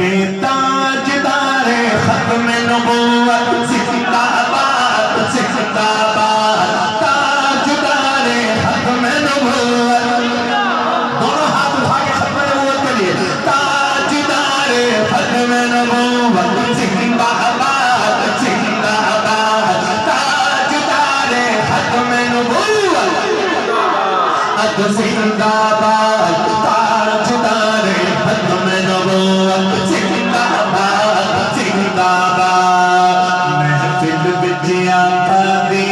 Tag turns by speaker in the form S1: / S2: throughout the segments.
S1: के ताजदारे खत्म नबूवत जिंदाबाद जिंदाबाद, ताजदारे खत्म नबूवत। दोनों हाथ उठा के खत्म नबूवत के लिए, ताजदारे खत्म नबूवत जिंदाबाद जिंदाबाद, ताजदारे खत्म नबूवत जिंदाबाद, ताजदारे खत्म नबूवत जिंदाबाद जिंदाबाद। महफिल विच आका दी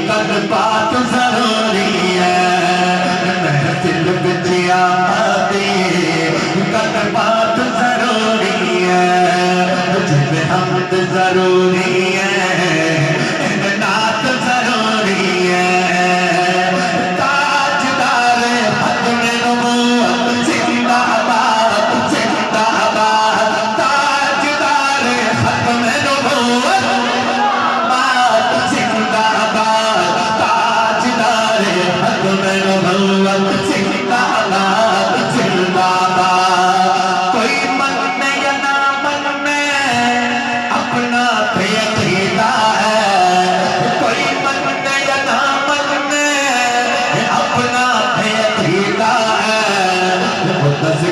S1: कल बात जरूरी है, महफिल विच आका दी कल बात जरूरी है, जिन्हें हमद जरूरी है नात जरूरी है।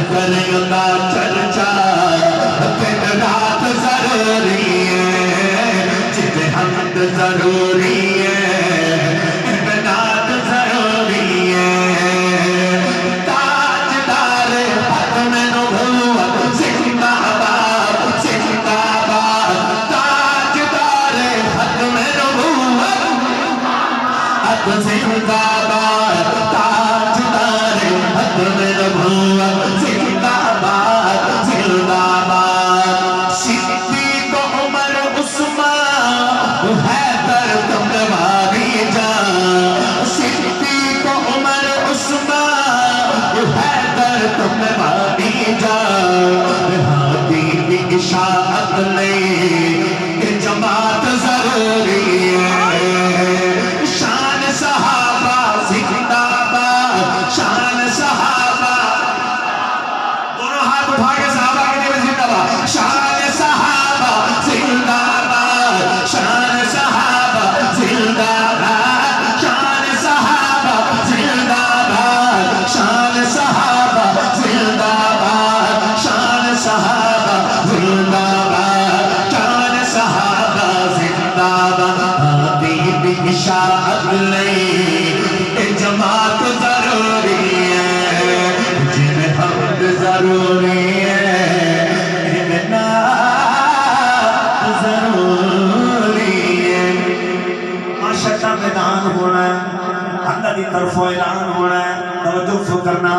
S1: करेगा चर्चा दिन रात जरूरी है, जिन्हें हमद जरूरी है नात जरूरी है। ताजदार खत्म नबूवत जिंदाबाद जिंदाबाद, ताजदार खत्म नबूवत जिंदाबाद, ताजदार खत्म नबूवत जिंदाबाद जिंदाबाद। सिद्दीक़ उमर उस्मान हैदर तुम्हारी जान, सिद्दीक़ उमर उस्मान हैदर तुम्हारी जान। हादी की इशाअत नहीं जमात जरूरी है, शान सहाबा जिंदाबाद शान सहाबा। दोनों हाथ उठा के सहाबा के लिए जिंदाबाद, शान सहाबा जिंदाबाद शान सहाबा जिंदाबाद, शान सहाबा जिंदाबाद शान सहाबा जिंदाबाद, शान सहाबा जिंदाबाद शान सहाबा जिंदाबाद। हादी भी इशाअत नहीं जमात जरूरी है, जिन्हें हमद जरूरी है नात जरूरी है। माशाअल्लाह मैदान होना है, अल्लाह की तरफों ऐलान होना है, तवज्जो करना।